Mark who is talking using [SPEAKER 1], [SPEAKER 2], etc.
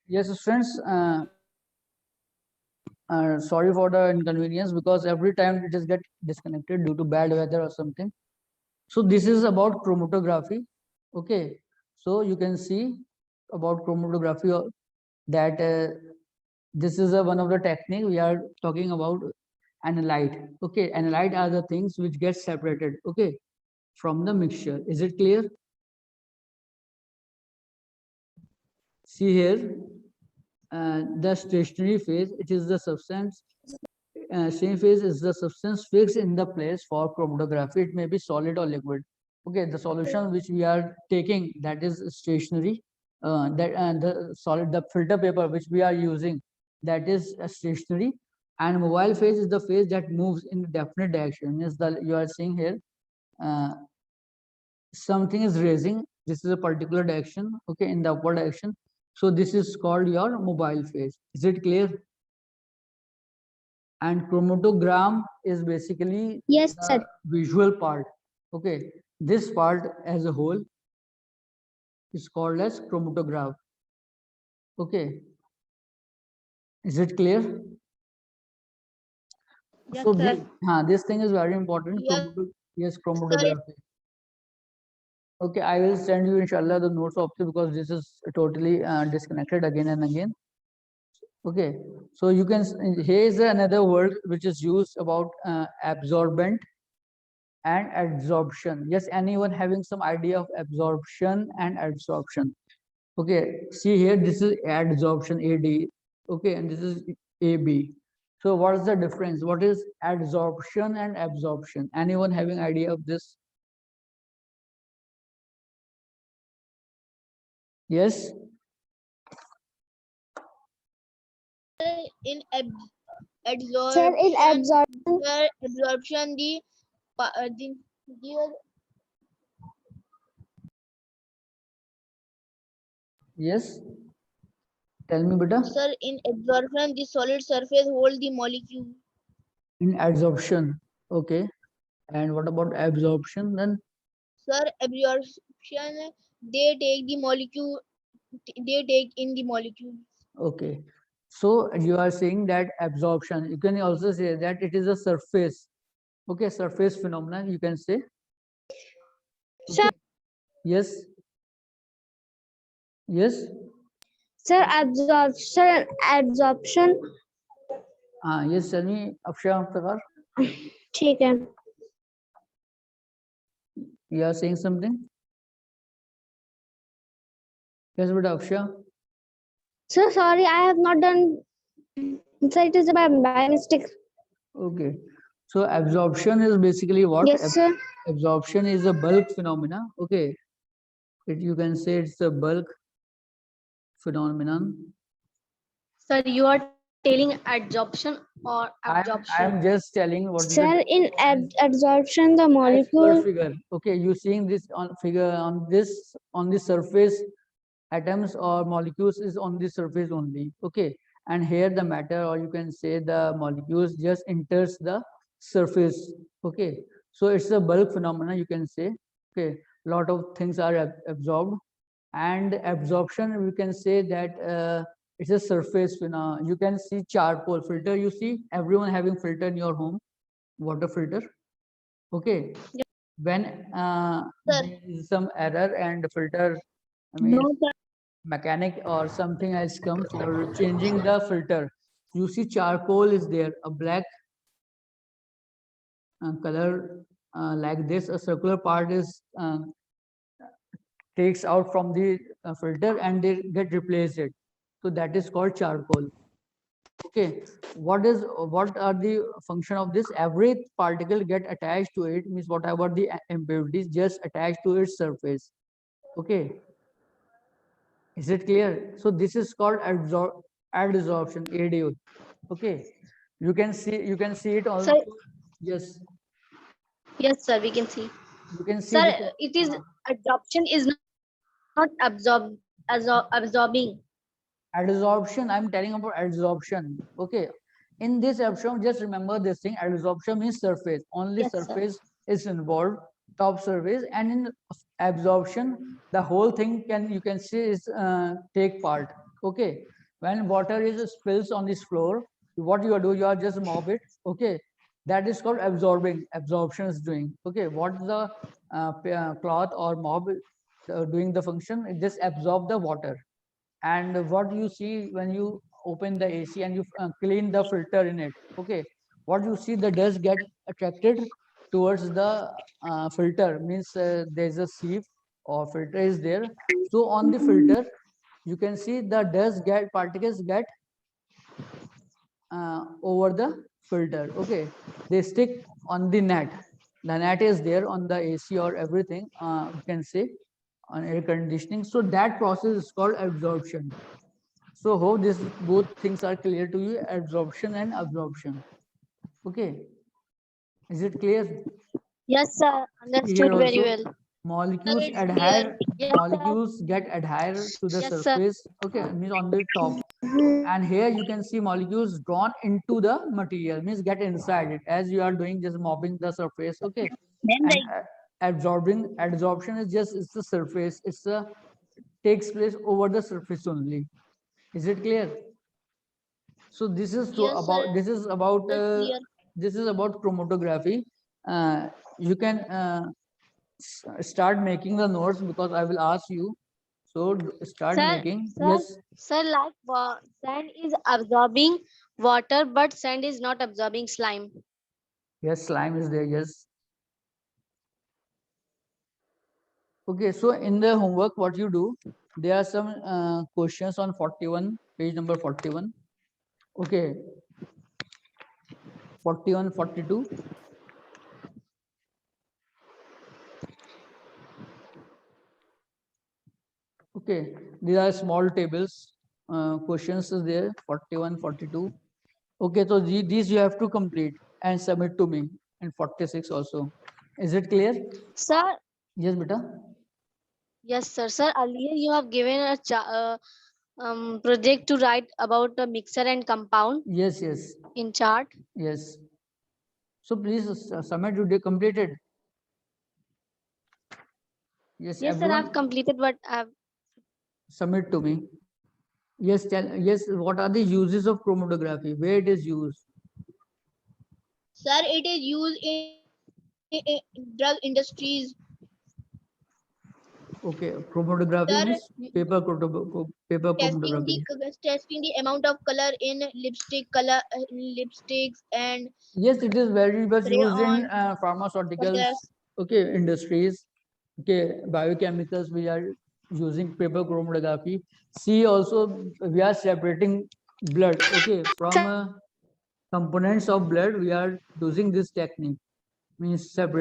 [SPEAKER 1] Yes, friends. Sorry for the inconvenience because every time it just get disconnected due to bad weather or something. So this is about chromatography. Okay, so you can see about chromatography that this is one of the technique we are talking about analyte. Okay, analyte are the things which get separated. Okay, from the mixture. Is it clear? See here, the stationary phase. It is the substance. Same phase is the substance fixed in the place for chromatography. It may be solid or liquid. Okay, the solution which we are taking, that is stationary. The solid, the filter paper which we are using, that is stationary. And mobile phase is the phase that moves in a definite direction. Is the you are seeing here, uh, something is raising. This is a particular direction. Okay, in the upward direction. So this is called your mobile phase. Is it clear? And chromatogram is basically
[SPEAKER 2] Yes,
[SPEAKER 1] the
[SPEAKER 2] sir.
[SPEAKER 1] visual part. Okay, this part as a whole is called as chromatograph. Okay, is it clear?
[SPEAKER 2] Yes,
[SPEAKER 1] So
[SPEAKER 2] sir.
[SPEAKER 1] this thing is very important.
[SPEAKER 2] Yes,
[SPEAKER 1] Yes,
[SPEAKER 2] sir.
[SPEAKER 1] chromatography. Okay, I will send you inshallah the notes of it because this is totally disconnected again and again. Okay, so you can here is another word which is used about absorbent and adsorption. Yes, anyone having some idea of absorption and adsorption? Okay, see here, this is adsorption, AD. Okay, and this is AB. So what is the difference? What is adsorption and absorption? Anyone having idea of this? Yes?
[SPEAKER 2] In
[SPEAKER 3] Sir, in
[SPEAKER 2] absorption, the
[SPEAKER 1] Yes? Tell me, beta.
[SPEAKER 2] sir, in absorption, the solid surface hold the molecule.
[SPEAKER 1] In adsorption. Okay. And what about absorption then?
[SPEAKER 2] Sir, absorption, they take the molecule, they take in the molecule.
[SPEAKER 1] Okay. So you are saying that absorption, you can also say that it is a surface. Okay, surface phenomenon, you can say.
[SPEAKER 3] Sir,
[SPEAKER 1] Okay. Yes. Yes.
[SPEAKER 3] sir, absorption.
[SPEAKER 1] Yes, tell me, Akshay Prakar,
[SPEAKER 3] ठीक है.
[SPEAKER 1] you are saying something? Yes, but Akshay.
[SPEAKER 3] Sir, sorry, I have not done. Sir, it is by mistake.
[SPEAKER 1] Okay. So absorption is basically what?
[SPEAKER 3] Yes, sir.
[SPEAKER 1] Absorption is a bulk phenomena. Okay. You can say it's a bulk phenomenon.
[SPEAKER 2] Sir, you are telling adsorption or
[SPEAKER 1] I am just telling what is
[SPEAKER 3] Sir,
[SPEAKER 1] the
[SPEAKER 3] in adsorption, the
[SPEAKER 1] as per
[SPEAKER 3] molecule.
[SPEAKER 1] figure. Okay, you seeing this on figure on the surface, atoms or molecules is on the surface only. Okay, and here the matter, or you can say the molecules, just enters the surface. Okay, so it's a bulk phenomena, you can say. Okay, lot of things are absorbed, and absorption we can say that it's a surface phenomena. You can see charcoal filter. You see everyone having filter in your home, water filter. Okay, when
[SPEAKER 2] sir.
[SPEAKER 1] there is some error and filter, I
[SPEAKER 2] No,
[SPEAKER 1] mean
[SPEAKER 2] sir.
[SPEAKER 1] mechanic or something has come for changing the filter, you see charcoal is there, a black color like this, a circular part is takes out from the filter and they get replaced it. So that is called charcoal. Okay, what are the function of this? Every particle get attached to it, means whatever the impurities just attached to its surface. Okay, is it clear? So this is called adsorption, ADO. Okay, you can see it also.
[SPEAKER 2] Sir,
[SPEAKER 1] Yes,
[SPEAKER 2] yes, sir, we can see.
[SPEAKER 1] you can see
[SPEAKER 2] Sir,
[SPEAKER 1] this.
[SPEAKER 2] it is adsorption is not absorbing.
[SPEAKER 1] Adsorption, I'm telling about adsorption. Okay, in this absorption, just remember this thing: adsorption means surface. Only
[SPEAKER 2] Yes, sir.
[SPEAKER 1] surface is involved. top surface, and in absorption the whole thing you can see is take part. Okay, when water is spills on this floor, what you are doing, you are just mop it. Okay, that is called absorbing. Absorption is doing. Okay, what the cloth or mop doing the function, it just absorb the water. And what you see when you open the AC and you clean the filter in it, okay, what you see, the dust get attracted towards the filter, means there's a sieve or filter is there. So on the filter you can see the dust get particles get over the filter. Okay, they stick on the net. The net is there on the AC or everything, you can say on air conditioning. So that process is called absorption. So hope this both things are clear to you, absorption and absorption. Okay, is it clear?
[SPEAKER 3] Yes, sir.
[SPEAKER 1] Here
[SPEAKER 3] Understood very
[SPEAKER 1] also
[SPEAKER 3] well.
[SPEAKER 1] molecules
[SPEAKER 2] it's clear.
[SPEAKER 1] adhere,
[SPEAKER 3] Yes, sir.
[SPEAKER 1] molecules get adhere to the
[SPEAKER 3] Yes, sir.
[SPEAKER 1] surface. Okay, means on the top. And here you can see molecules drawn into the material, means get inside it, as you are doing, just mopping the surface. Okay, and absorption is just, it's the surface, it's the takes place over the surface only. Is it clear? So this is so
[SPEAKER 2] Yes,
[SPEAKER 1] about,
[SPEAKER 2] sir. It's clear.
[SPEAKER 1] this is about chromatography. You can start making the notes, because I will ask you. So start
[SPEAKER 3] Sir,
[SPEAKER 1] making.
[SPEAKER 3] sir,
[SPEAKER 1] Yes,
[SPEAKER 3] sir, like sand is absorbing water, but sand is not absorbing slime.
[SPEAKER 1] yes, slime is there. Yes. Okay, so in the homework, what you do, there are some questions on 41, page number 41. Okay, 41, 42. Okay, these are small tables. Questions is there, 41, 42. Okay, so these you have to complete and submit to me in 46 also. Is it clear?
[SPEAKER 3] Sir,
[SPEAKER 1] Yes, beta.
[SPEAKER 3] yes, sir. Sir, earlier you have given a project to write about a mixer and compound
[SPEAKER 1] Yes, yes,
[SPEAKER 3] in chart.
[SPEAKER 1] yes. So please submit, you did completed. Yes,
[SPEAKER 3] Yes, sir, I've
[SPEAKER 1] everyone
[SPEAKER 3] completed, but I've
[SPEAKER 1] submit to me. Yes, yes, what are the uses of chromatography? Where it is used?
[SPEAKER 2] Sir, it is used in drug industries.
[SPEAKER 1] Okay, chromatography
[SPEAKER 2] Sir,
[SPEAKER 1] means paper chromatography.
[SPEAKER 2] testing the amount of color in lipsticks and
[SPEAKER 1] Yes, it is very much used in
[SPEAKER 2] crayon
[SPEAKER 1] pharmaceuticals,
[SPEAKER 2] photographs.
[SPEAKER 1] okay, industries, okay, biochemicals, we are using paper chromatography. See, also we are separating blood, okay, from components of blood, we are using this technique, means separate.